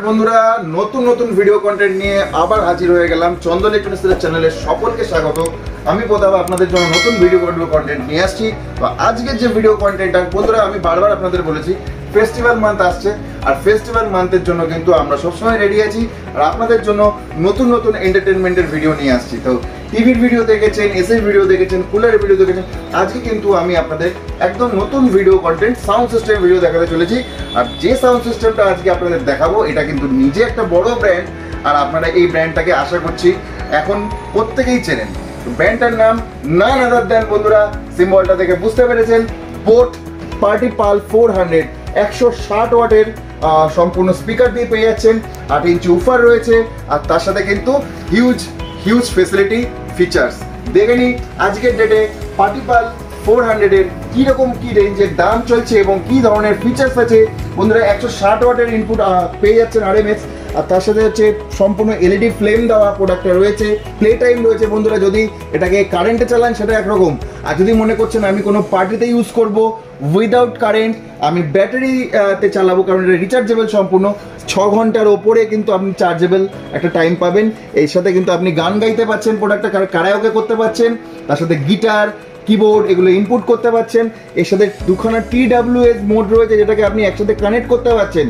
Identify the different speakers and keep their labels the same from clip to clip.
Speaker 1: বন্ধুরা নতুন নতুন ভিডিও কন্টেন্ট নিয়ে আবার হাজির হয়ে গেলাম চন্দন ইলেকট্রনিক্সের চ্যানেলে। সকলকে স্বাগত। আমি প্রতাপ আপনাদের জন্য নতুন ভিডিও কন্টেন্ট নিয়ে আসছি। তো আজকের যে ভিডিও কন্টেন্টটা বন্ধুরা আমি বারবার আপনাদের বলেছি, ফেস্টিভ্যাল মান্থ আসছে আর ফেস্টিভ্যাল মান্থের জন্য কিন্তু আমরা সবসময় রেডি আছি আর আপনাদের জন্য নতুন নতুন এন্টারটেনমেন্টের ভিডিও নিয়ে আসছি। তো টিভির ভিডিও দেখেছেন, এসির ভিডিও দেখেছেন, কুলারের ভিডিও দেখেছেন, আজকে কিন্তু আমি আপনাদের একদম নতুন video content sound system video দেখাতে চলেছি। আর যে সাউন্ড সিস্টেমটা আজকে আপনাদের দেখাবো এটা কিন্তু নিজে একটা বড় ব্র্যান্ড, আর আপনারা এই ব্র্যান্ডটাকে আশা করছি এখন প্রত্যেকেই চেনেন। ব্র্যান্ডটার নাম নান আদার দ্যান, বন্ধুরা সিম্বলটা দেখে বুঝতে পেরেছেন, বোট পার্টি পাল 400 160 ওয়াটের সম্পূর্ণ স্পিকার দিয়ে পেয়ে যাচ্ছেন। 8 ইঞ্চি উফার রয়েছে আর তার সাথে কিন্তু হিউজ ফেসিলিটি ফিচার্স। দেখে নিই আজকের ডেটে পার্টি পাল 400 এর কিরকম কি রেঞ্জের দাম চলছে এবং কি ধরনের ফিচার্স আছে। বন্ধুরা 160 ওয়াটের ইনপুট পেয়ে যাচ্ছেন আরএমএস, আর তার সাথে হচ্ছে সম্পূর্ণ এলইডি ফ্লেম দেওয়া প্রোডাক্টটা রয়েছে। প্লে টাইম রয়েছে বন্ধুরা, যদি এটাকে কারেন্টে চালান সেটা একরকম, আর যদি মনে করছেন আমি কোনো পার্টিতে ইউজ করব উইদাউট কারেন্ট, আমি ব্যাটারিতে চালাবো কারণ এটা রিচার্জেবল সম্পূর্ণ, 6 ঘন্টার ওপরে কিন্তু আপনি চার্জেবল একটা টাইম পাবেন। এর সাথে কিন্তু আপনি গান গাইতে পারছেন, প্রোডাক্টটা কারাওকে করতে পারছেন, তার সাথে গিটার কিবোর্ড এগুলো ইনপুট করতে পারছেন। এর সাথে দুখানা TWS মোড রয়েছে যেটাকে আপনি একসাথে কানেক্ট করতে পারছেন,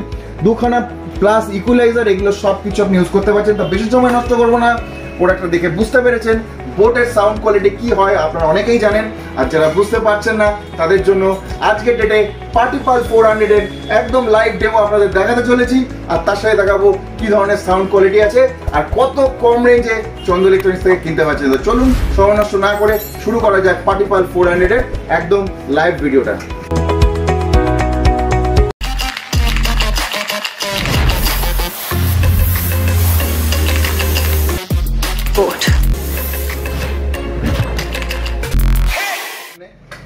Speaker 1: দুখানা প্লাস ইকুয়ালাইজার, এগুলো সব কিছু আপনি ইউজ করতে পারছেন। তো বেশি সময় নষ্ট করবো না, প্রোডাক্টটা দেখে বুঝতে পেরেছেন বোটের সাউন্ড কোয়ালিটি কি হয় আপনারা অনেকেই জানেন, আর যারা বুঝতে পারছেন না তাদের জন্য আজকের ডেটে পার্টি পাল 400 এর একদম লাইভ ডেমো আপনাদের দেখাতে চলেছি, আর তার সাথে দেখাবো কি ধরনের সাউন্ড কোয়ালিটি আছে আর কত কম রেঞ্জে চন্দন ইলেকট্রনিক্স থেকে কিনতে পারছেন। তো চলুন সময় নষ্ট না করে শুরু করা যাক পার্টি পাল 400 এর একদম লাইভ ভিডিওটা।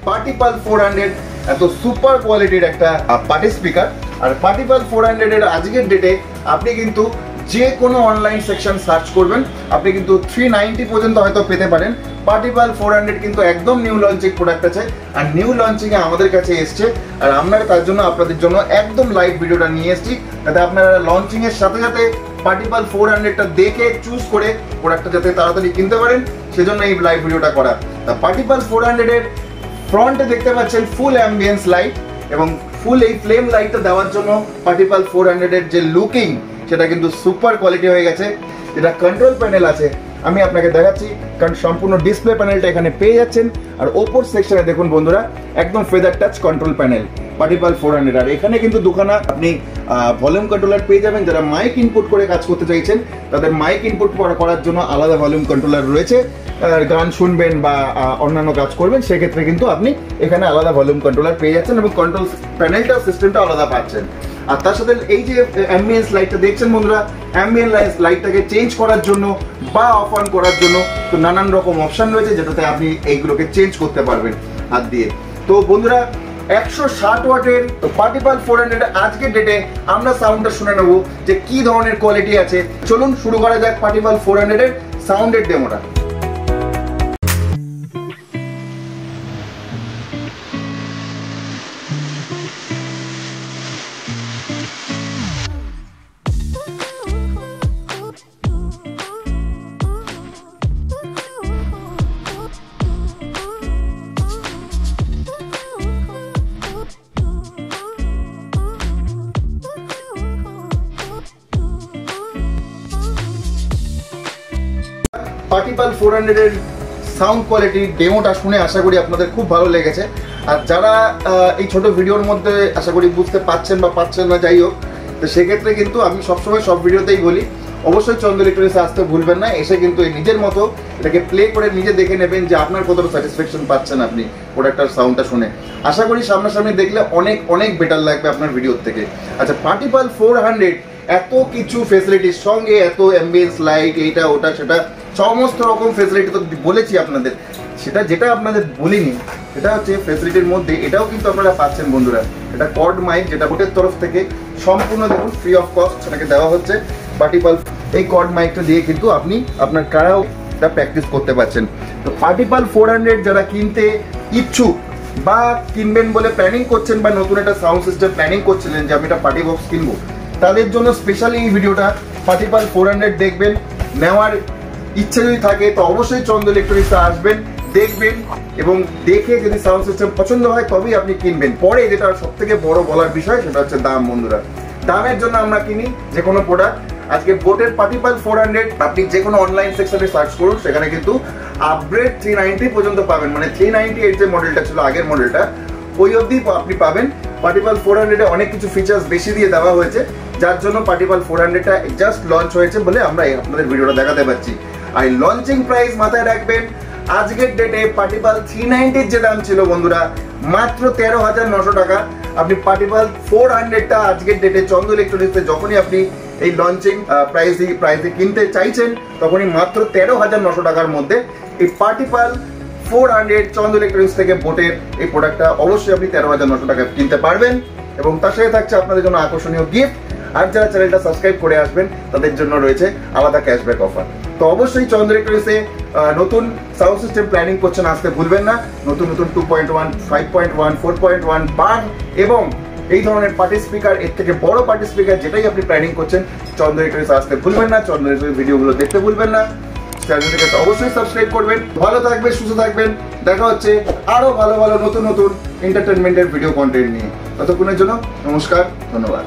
Speaker 1: পার্টি পাল 400 এত সুপার কোয়ালিটির একটা পার্টি স্পিকার, আর পার্টি পাল 400 এর আজকের ডেটে আপনি কিন্তু যে কোনো অনলাইন সেকশন সার্চ করবেন আপনি কিন্তু 390 পর্যন্ত হয়তো পেতে পারেন। পার্টি পাল 400 কিন্তু একদম নিউ লঞ্চিং প্রোডাক্ট আছে, আর নিউ লঞ্চিংয়ে আমাদের কাছে এসছে, আর আমরা তার জন্য আপনাদের জন্য একদম লাইভ ভিডিওটা নিয়ে এসেছি যাতে আপনারা লঞ্চিংয়ের সাথে সাথে পার্টি পাল 400টা দেখে চুজ করে প্রোডাক্টটা যাতে তাড়াতাড়ি কিনতে পারেন, সেজন্য এই লাইভ ভিডিওটা করা। পার্টি পাল 400 এর ফ্রন্টে দেখতে পাচ্ছেন ফুল অ্যাম্বিয়েন্স লাইট, এবং ফুল এই ফ্লেম লাইটটা দেওয়ার জন্য পার্টি পাল 400 এর যে লুকিং সেটা কিন্তু সুপার কোয়ালিটি হয়ে গেছে। যেটা কন্ট্রোল প্যানেল আছে আমি আপনাকে দেখাচ্ছি, কারণ সম্পূর্ণ ডিসপ্লে প্যানেলটা এখানে পেয়ে যাচ্ছেন, আর ওপর সেকশনে দেখুন বন্ধুরা একদম feather touch control panel party pal 400। আর এখানে কিন্তু দুখানা আপনি ভলিউম কন্ট্রোলার পেয়ে যাবেন, যারা মাইক ইনপুট করে কাজ করতে চাইছেন তাদের মাইক ইনপুট করার জন্য আলাদা ভলিউম কন্ট্রোলার রয়েছে, গান শুনবেন বা অন্যান্য কাজ করবেন সেক্ষেত্রে কিন্তু আপনি এখানে আলাদা ভলিউম কন্ট্রোলার পেয়ে যাচ্ছেন এবং কন্ট্রোল প্যানেলটা সিস্টেমটা আলাদা পাচ্ছেন। আর তার সাথে এই যে অ্যাম্বিয়েন্স লাইটটা দেখছেন বন্ধুরা, অ্যাম্বিয়েন্ট লাইটটাকে চেঞ্জ করার জন্য বা অফ অন করার জন্য তো নানান রকম অপশন রয়েছে যেটাতে আপনি এইগুলোকে চেঞ্জ করতে পারবেন হাত দিয়ে। তো বন্ধুরা 160 ওয়াটের পার্টি পাল 400 আজকের ডেটে আমরা সাউন্ডটা শুনে নেবো যে কি ধরনের কোয়ালিটি আছে। চলুন শুরু করা যাক পার্টি পাল 400 এর সাউন্ডের ডেমোটা। পার্টি পাল 400 এর সাউন্ড কোয়ালিটি ডেমোটা শুনে আশা করি আপনাদের খুব ভালো লেগেছে, আর যারা এই ছোট ভিডিওর মধ্যে আশা করি বুঝতে পারছেন বা পাচ্ছেন না, যাই হোক, তো সেক্ষেত্রে কিন্তু আমি সবসময় সব ভিডিওতেই বলি অবশ্যই চন্দন ইলেকট্রনিক্সে আসতে ভুলবেন না, এসে কিন্তু এই নিজের মতো এটাকে প্লে করে নিজে দেখে নেবেন যে আপনার কতটা স্যাটিসফ্যাকশন পাচ্ছেন আপনি প্রোডাক্টটার সাউন্ডটা শুনে। আশা করি সামনাসামনি দেখলে অনেক অনেক বেটার লাগবে আপনার ভিডিওর থেকে। আচ্ছা, পার্টি পাল 400 এত কিছু ফেসিলিটির সঙ্গে এত অ্যাম্বিয়েন্স লাইট এইটা ওটা সেটা সমস্ত রকম ফেসিলিটি তো বলেছি আপনাদের, সেটা যেটা আপনাদের বলিনি সেটা হচ্ছে ফেসিলিটির মধ্যে এটাও কিন্তু আপনারা পাচ্ছেন বন্ধুরা। এটা কর্ড মাইক যেটা বোটের তরফ থেকে সম্পূর্ণ দেখুন ফ্রি অফ কস্ট সেটাকে দেওয়া হচ্ছে। পার্টি পাল এই কর্ড মাইকটা দিয়ে কিন্তু আপনি আপনার কারাওকেটা প্র্যাকটিস করতে পারছেন। তো পার্টি পাল 400 যারা কিনতে ইচ্ছুক বা কিনবেন বলে প্ল্যানিং করছেন বা নতুন একটা সাউন্ড সিস্টেম প্ল্যানিং করছিলেন যে আমি একটা পার্টি বক্স কিনবো, তাদের জন্য স্পেশালি এই ভিডিওটা। পার্টিপাল 400 দেখবেন, নেওয়ার ইচ্ছে যদি থাকে তো অবশ্যই চন্দ্র ইলেকট্রনিক্সে আসবেন, দেখবেন এবং দেখে যদি সাউন্ড সিস্টেম পছন্দ হয় তবেই আপনি কিনবেন। পরে যেটা সব থেকে বড় বলার বিষয় সেটা হচ্ছে দাম। বন্ধুরা, দামের জন্য আমরা কিনি যে কোনো প্রোডাক্ট। আজকে বোটের পার্টিপাল 400 আপনি যে কোনো অনলাইন সেকশনে সার্চ করুন, সেখানে কিন্তু আপগ্রেড 390 পর্যন্ত পাবেন। মানে 398 যে মডেলটা ছিল আগের মডেলটা, ওই অবধি আপনি পাবেন। পার্টিপাল 400 এ অনেক কিছু ফিচার্স বেশি দিয়ে দেওয়া হয়েছে, যার জন্য পার্টিপাল 400টা জাস্ট লঞ্চ হয়েছে বলে আমরা আপনাদের ভিডিওটা দেখাতে পাচ্ছি। আর লঞ্চিং প্রাইস মাথায় রাখবেন, আজকের ডেটে পার্টিপাল 390 যে দাম ছিল বন্ধুরা মাত্র 13,900 টাকা। আপনি পার্টিপাল 400টা আজকের ডেটে চন্দ্র ইলেকট্রনিক্সে যখনই আপনি এই লঞ্চিং প্রাইসে কিনতে চাইছেন, তখনই মাত্র 13,900 টাকার মধ্যে এই পার্টিপাল 400 চন্দ্র ইলেকট্রনিক্স থেকে বোটের এই প্রোডাক্টটা অবশ্যই আপনি 13,900 টাকা কিনতে পারবেন। এবং তার সাথে থাকছে আপনাদের জন্য আকর্ষণীয় গিফট। আর যারা চ্যানেলটা সাবস্ক্রাইব করে আসবেন তাদের জন্য রয়েছে আলাদা ক্যাশব্যাক অফার। তো অবশ্যই চন্দ্র ইলেকট্রনিক্সে নতুন সাউন্ড সিস্টেম প্ল্যানিং করছেন, আসতে ভুলবেন না। নতুন 2.1, 5.1, 4.1 বার এবং এই ধরনের পার্টি স্পিকার, এর থেকে বড় পার্টি স্পিকার যেটাই আপনি প্ল্যানিং করছেন, চন্দ্র ইলেকট্রনিক্সে আসতে ভুলবেন না। চন্দ্র ইলেকট্রনিক্স ভিডিওগুলো দেখতে ভুলবেন না। চ্যানেলটিকে অবশ্যই সাবস্ক্রাইব করবেন। ভালো থাকবেন, সুস্থ থাকবেন। দেখা হচ্ছে আরো ভালো ভালো নতুন নতুন এন্টারটেনমেন্টের ভিডিও কন্টেন্ট নিয়ে। ততক্ষণের জন্য নমস্কার, ধন্যবাদ।